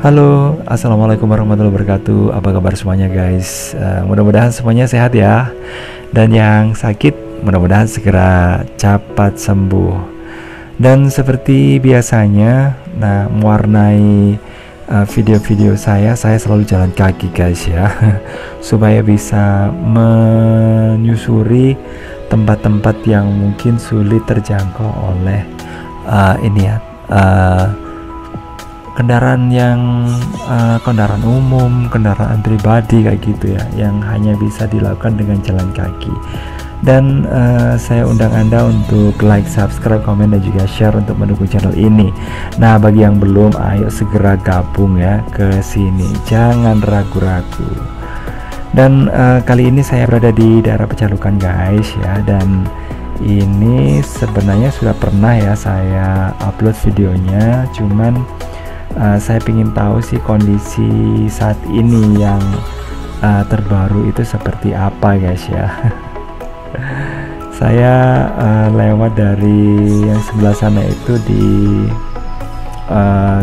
Halo, assalamualaikum warahmatullahi wabarakatuh. Apa kabar semuanya guys? Mudah-mudahan semuanya sehat ya. Dan yang sakit mudah-mudahan segera cepat sembuh. Dan seperti biasanya, mewarnai video-video saya selalu jalan kaki guys ya, supaya bisa menyusuri tempat-tempat yang mungkin sulit terjangkau oleh kendaraan kendaraan umum, kendaraan pribadi kayak gitu ya, yang hanya bisa dilakukan dengan jalan kaki. Dan saya undang Anda untuk like, subscribe, komen, dan juga share untuk mendukung channel ini. Nah, bagi yang belum, ayo segera gabung ya ke sini, jangan ragu-ragu. Dan kali ini saya berada di daerah Pecalukan guys ya, dan ini sebenarnya sudah pernah ya saya upload videonya, cuman saya ingin tahu sih kondisi saat ini yang terbaru itu seperti apa guys ya. Saya lewat dari yang sebelah sana itu di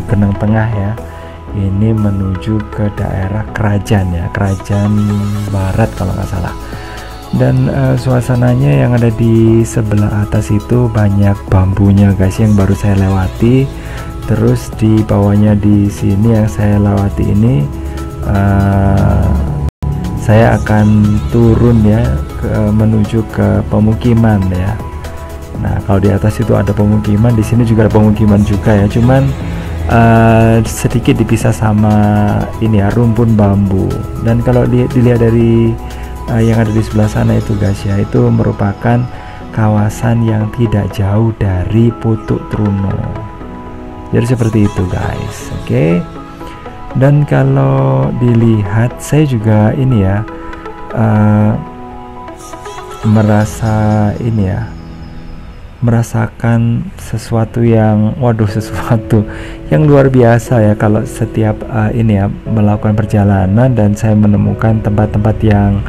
Geneng Tengah ya, ini menuju ke daerah Kerajaan ya, Kerajaan Barat kalau nggak salah. Dan suasananya yang ada di sebelah atas itu banyak bambunya guys yang baru saya lewati. Terus di bawahnya di sini yang saya lewati ini, saya akan turun ya menuju ke pemukiman ya. Nah, kalau di atas itu ada pemukiman, di sini juga ada pemukiman juga ya. Cuman sedikit dipisah sama ini ya, rumpun bambu. Dan kalau dilihat dari yang ada di sebelah sana itu guys ya, itu merupakan kawasan yang tidak jauh dari Putuk Truno. Jadi seperti itu guys, oke. Dan kalau dilihat saya juga ini ya, merasakan sesuatu yang sesuatu yang luar biasa ya kalau setiap melakukan perjalanan, dan saya menemukan tempat-tempat yang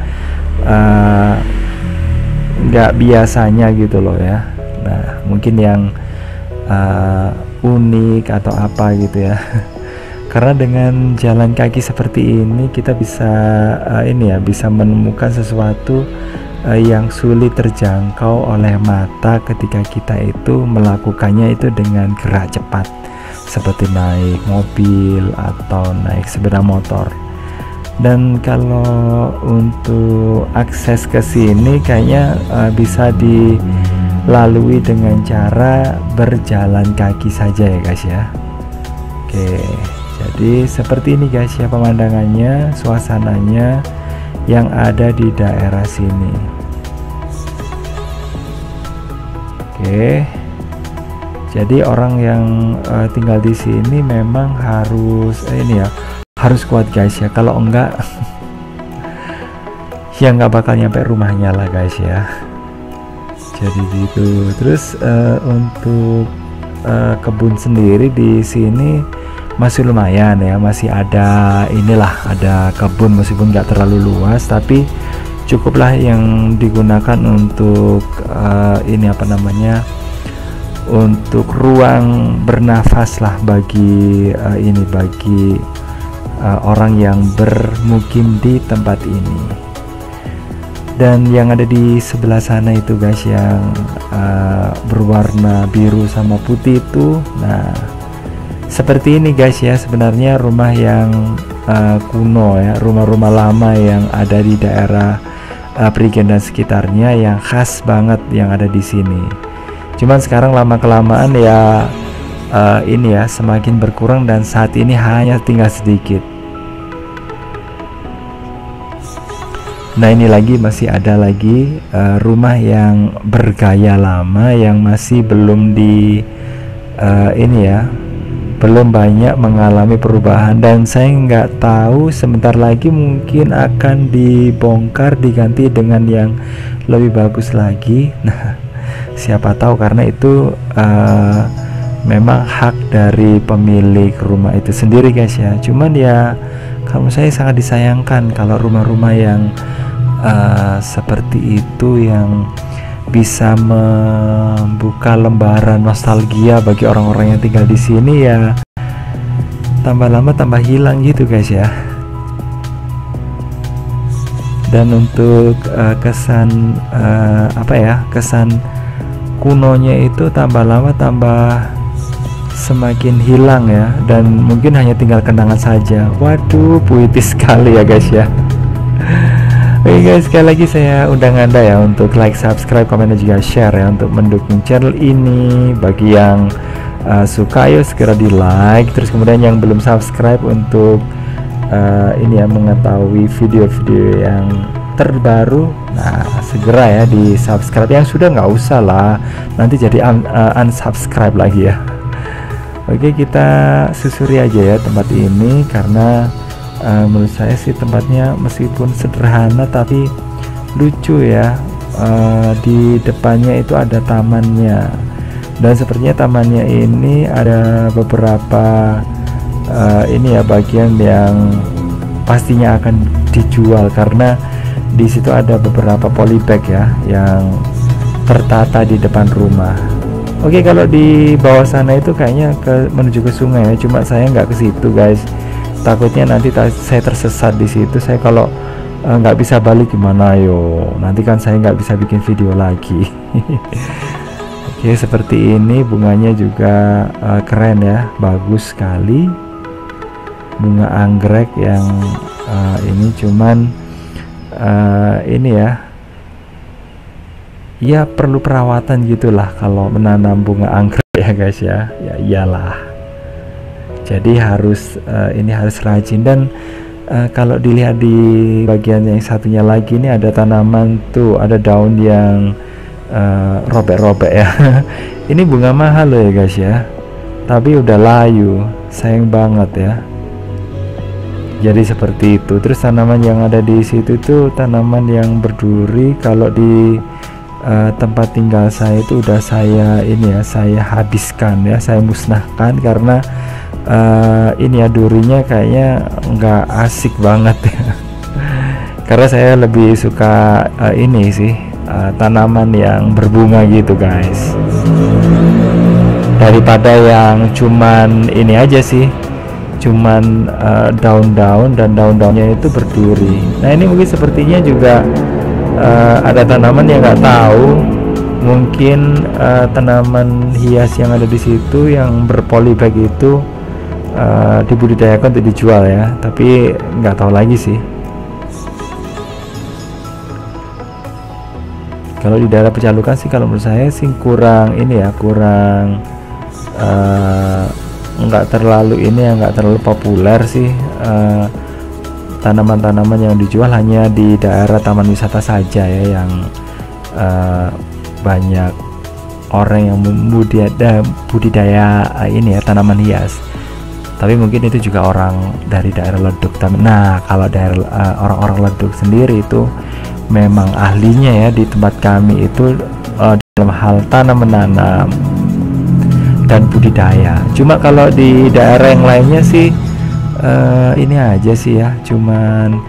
nggak biasanya gitu loh ya. Nah, mungkin yang unik atau apa gitu ya. Karena dengan jalan kaki seperti ini kita bisa bisa menemukan sesuatu yang sulit terjangkau oleh mata ketika kita itu melakukannya itu dengan gerak cepat, seperti naik mobil atau naik sepeda motor. Dan kalau untuk akses ke sini kayaknya bisa dilalui dengan cara berjalan kaki saja ya guys ya. Oke, jadi seperti ini guys ya pemandangannya, suasananya yang ada di daerah sini. Oke, jadi orang yang tinggal di sini memang harus harus kuat guys ya, kalau enggak ya nggak bakal nyampe rumahnya lah guys ya. Jadi gitu. Terus untuk kebun sendiri di sini masih lumayan ya, masih ada ada kebun meskipun nggak terlalu luas, tapi cukuplah yang digunakan untuk untuk ruang bernafas lah bagi orang yang bermukim di tempat ini. Dan yang ada di sebelah sana itu guys yang berwarna biru sama putih itu, nah seperti ini guys ya sebenarnya rumah yang kuno ya, rumah-rumah lama yang ada di daerah Prigen dan sekitarnya, yang khas banget yang ada di sini. Cuman sekarang lama kelamaan ya semakin berkurang, dan saat ini hanya tinggal sedikit. Nah, ini masih ada lagi rumah yang bergaya lama yang masih belum belum banyak mengalami perubahan, dan saya nggak tahu sebentar lagi mungkin akan dibongkar diganti dengan yang lebih bagus lagi. Nah, siapa tahu, karena itu memang hak dari pemilik rumah itu sendiri guys ya. Cuman ya kalau saya sangat disayangkan kalau rumah-rumah yang seperti itu yang bisa membuka lembaran nostalgia bagi orang-orang yang tinggal di sini ya tambah lama tambah hilang gitu guys ya. Dan untuk kesan apa ya, kesan kunonya itu tambah lama tambah semakin hilang ya, dan mungkin hanya tinggal kenangan saja. Waduh, puitis sekali ya guys ya. Oke guys, sekali lagi saya undang Anda ya untuk like, subscribe, komen, dan juga share ya untuk mendukung channel ini. Bagi yang suka, ayo segera di like. Terus kemudian yang belum subscribe untuk ini ya, mengetahui video-video yang terbaru, nah segera ya di subscribe. Yang sudah nggak usah lah, nanti jadi unsubscribe lagi ya. Oke, kita susuri aja ya tempat ini, karena menurut saya sih tempatnya meskipun sederhana tapi lucu ya. Di depannya itu ada tamannya, dan sepertinya tamannya ini ada beberapa ini ya bagian yang pastinya akan dijual, karena di situ ada beberapa polybag ya yang tertata di depan rumah. Oke, kalau di bawah sana itu kayaknya menuju ke sungai ya, cuma saya nggak ke situ guys. Takutnya nanti saya tersesat di situ. Saya kalau nggak bisa balik gimana yo? Nanti kan saya nggak bisa bikin video lagi. Oke, seperti ini bunganya juga keren ya, bagus sekali. Bunga anggrek yang ini cuman ini ya perlu perawatan gitulah kalau menanam bunga anggrek ya guys ya. Ya iyalah, jadi harus ini harus rajin. Dan kalau dilihat di bagian yang satunya lagi, ini ada tanaman tuh, ada daun yang robek-robek ya. Ini bunga mahal loh ya guys ya, tapi udah layu, sayang banget ya. Jadi seperti itu. Terus tanaman yang ada di situ tuh tanaman yang berduri. Kalau di tempat tinggal saya itu udah saya ini ya, saya habiskan ya, saya musnahkan, karena ini ya durinya kayaknya nggak asik banget ya. Karena saya lebih suka ini sih, tanaman yang berbunga gitu guys, daripada yang cuman ini aja sih, cuman daun-daun dan daun-daunnya itu berduri. Nah ini mungkin sepertinya juga ada tanaman yang nggak tahu, mungkin tanaman hias yang ada di situ yang berpolibag itu dibudidayakan untuk dijual ya, tapi nggak tahu lagi sih. Kalau di daerah Pecalukan sih kalau menurut saya sih kurang ini ya, kurang nggak terlalu ini ya, nggak terlalu populer sih. Tanaman-tanaman yang dijual hanya di daerah taman wisata saja ya, yang banyak orang yang budidaya ini ya tanaman hias. Tapi mungkin itu juga orang dari daerah Leduk. Nah kalau daerah orang-orang Leduk sendiri itu memang ahlinya ya di tempat kami itu dalam hal tanam menanam dan budidaya. Cuma kalau di daerah yang lainnya sih ini aja sih ya, cuman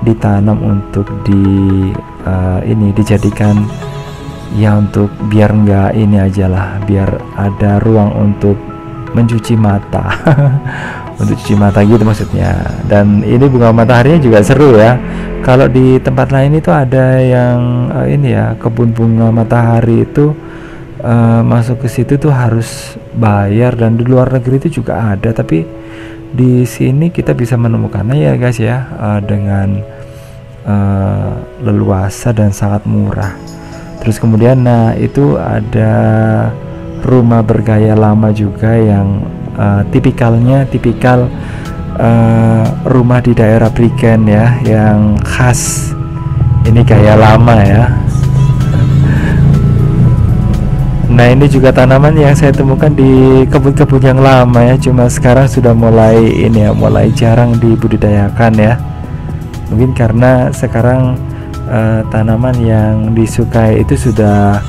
ditanam untuk ini dijadikan ya, untuk biar enggak ini aja lah, biar ada ruang untuk mencuci mata. Untuk cuci mata gitu maksudnya. Dan ini bunga mataharinya juga seru ya. Kalau di tempat lain itu ada yang ini ya, kebun bunga matahari itu masuk ke situ tuh harus bayar, dan di luar negeri itu juga ada, tapi di sini kita bisa menemukannya ya guys ya, dengan leluasa dan sangat murah. Terus kemudian nah itu ada rumah bergaya lama juga yang tipikal rumah di daerah Prigen ya, yang khas ini gaya lama ya. Nah ini juga tanaman yang saya temukan di kebun-kebun yang lama ya, cuma sekarang sudah mulai ini ya, mulai jarang dibudidayakan ya. Mungkin karena sekarang tanaman yang disukai itu sudah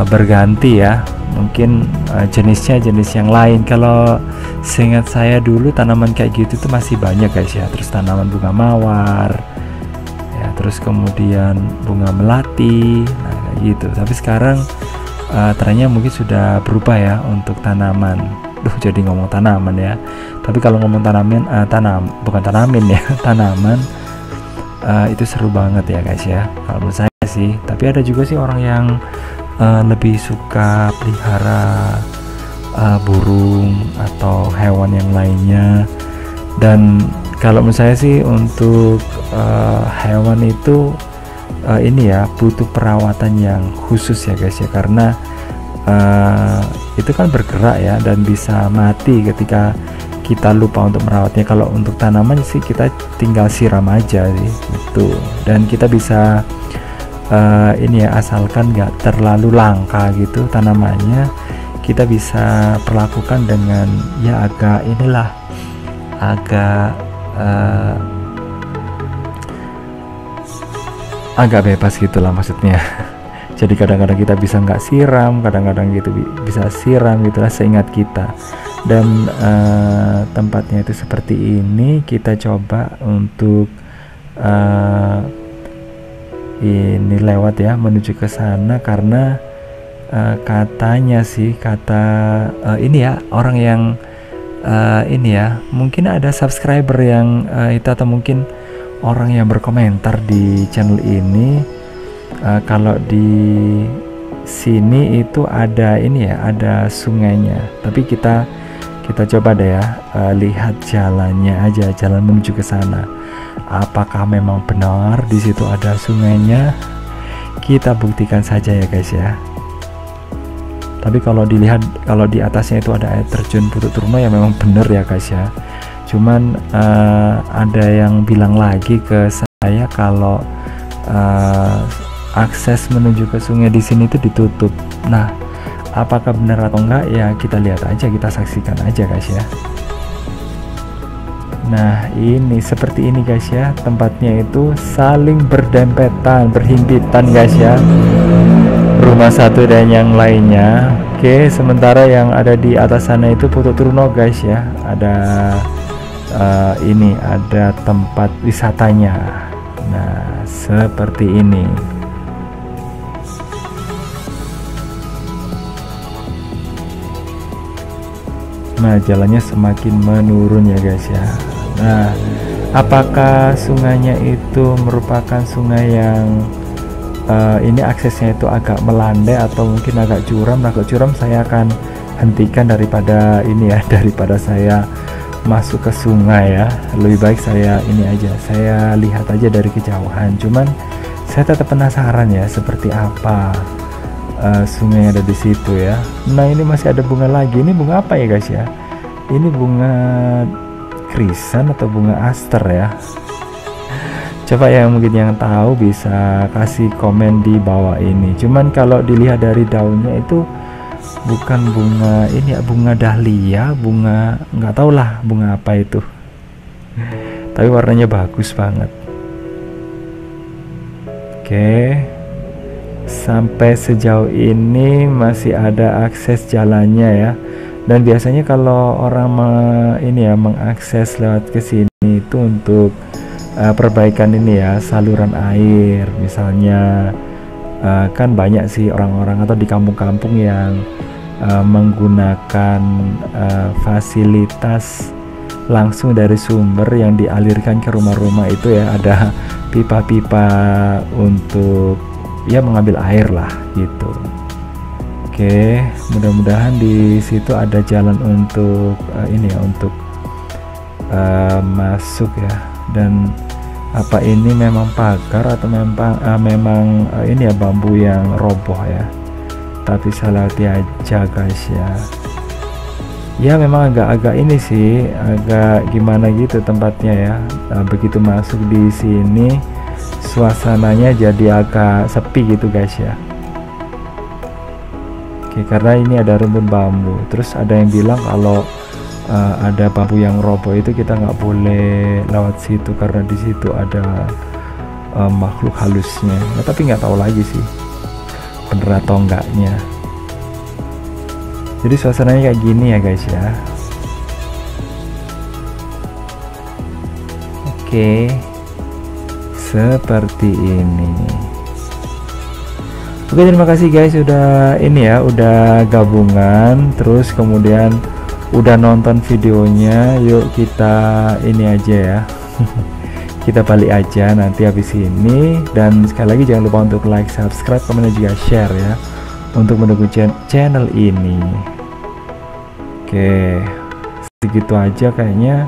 berganti ya, mungkin jenisnya jenis yang lain. Kalau seingat saya dulu tanaman kayak gitu tuh masih banyak guys ya. Terus tanaman bunga mawar ya, terus kemudian bunga melati, nah kayak gitu. Tapi sekarang trennya mungkin sudah berubah ya untuk tanaman. Duh, jadi ngomong tanaman ya. Tapi kalau ngomong bukan tanamin ya, tanaman itu seru banget ya guys ya. Kalau menurut saya sih. Tapi ada juga sih orang yang lebih suka pelihara burung atau hewan yang lainnya. Dan kalau menurut saya sih untuk hewan itu ini ya butuh perawatan yang khusus ya guys ya, karena itu kan bergerak ya dan bisa mati ketika kita lupa untuk merawatnya. Kalau untuk tanaman sih kita tinggal siram aja sih gitu, dan kita bisa ini ya, asalkan nggak terlalu langka gitu tanamannya, kita bisa perlakukan dengan ya agak inilah, agak bebas gitulah maksudnya. Jadi kadang-kadang kita bisa nggak siram, kadang-kadang gitu bisa siram gitulah seingat kita. Dan tempatnya itu seperti ini, kita coba untuk ini lewat ya, menuju ke sana, karena katanya sih ini ya, orang yang ini ya, mungkin ada subscriber yang itu, atau mungkin orang yang berkomentar di channel ini, kalau di sini itu ada ini ya, ada sungainya. Tapi kita coba deh ya, lihat jalannya aja, jalan menuju ke sana. Apakah memang benar di situ ada sungainya? Kita buktikan saja ya guys ya. Tapi kalau dilihat, kalau di atasnya itu ada air terjun Bukit Turno, ya memang benar ya guys ya. Cuman ada yang bilang lagi ke saya kalau akses menuju ke sungai di sini itu ditutup. Nah, apakah benar atau enggak ya, kita lihat aja, kita saksikan aja guys ya. Nah, ini seperti ini guys ya, tempatnya itu saling berdempetan, berhimpitan guys ya, rumah satu dan yang lainnya. Oke, sementara yang ada di atas sana itu Bukit Turno guys ya, ada ini ada tempat wisatanya. Nah, seperti ini. Nah, jalannya semakin menurun ya guys ya. Nah, apakah sungainya itu merupakan sungai yang ini aksesnya itu agak melandai atau mungkin agak curam? Agak curam saya akan hentikan daripada ini ya, daripada saya masuk ke sungai ya. Lebih baik saya ini aja, saya lihat aja dari kejauhan. Cuman saya tetap penasaran ya, seperti apa sungai yang ada di situ ya. Nah, ini masih ada bunga lagi. Ini bunga apa ya guys ya? Ini bunga krisan atau bunga aster ya? Coba yang mungkin yang tahu bisa kasih komen di bawah ini. Cuman kalau dilihat dari daunnya itu bukan bunga ini ya, bunga dahlia, bunga nggak tahu lah bunga apa itu. Tapi warnanya bagus banget. Oke. Sampai sejauh ini masih ada akses jalannya ya. Dan biasanya kalau orang ini ya mengakses lewat ke sini itu untuk perbaikan ini ya, saluran air misalnya. Kan banyak sih orang-orang atau di kampung-kampung yang menggunakan fasilitas langsung dari sumber yang dialirkan ke rumah-rumah itu ya, ada pipa-pipa untuk ya mengambil air lah gitu. Oke, mudah-mudahan di situ ada jalan untuk ini ya, untuk masuk ya. Dan apa ini memang pagar atau memang ini ya bambu yang roboh ya? Tapi saya lihat aja guys ya. Ya memang agak-agak ini sih, agak gimana gitu tempatnya ya. Nah, begitu masuk di sini suasananya jadi agak sepi gitu guys ya. Oke, karena ini ada rumpun bambu. Terus ada yang bilang kalau ada bambu yang roboh itu kita nggak boleh lewat situ karena di situ ada makhluk halusnya. Nah, tapi nggak tahu lagi sih bener atau enggaknya. Jadi suasananya kayak gini ya guys ya. Oke, seperti ini. Oke, terima kasih guys udah ini ya, udah gabungan. Terus kemudian udah nonton videonya, yuk kita ini aja ya. Kita balik aja nanti habis ini. Dan sekali lagi jangan lupa untuk like, subscribe, komen, dan juga share ya, untuk mendukung channel ini. Oke, segitu aja kayaknya,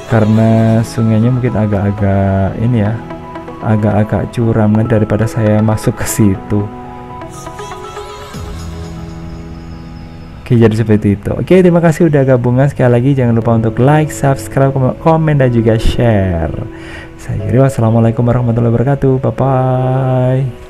karena sungainya mungkin agak-agak ini ya, agak-agak curam daripada saya masuk ke situ. Oke, jadi seperti itu. Oke, terima kasih udah gabungan. Sekali lagi jangan lupa untuk like, subscribe, komen, dan juga share. Saya kira wassalamualaikum warahmatullahi wabarakatuh. Bye bye.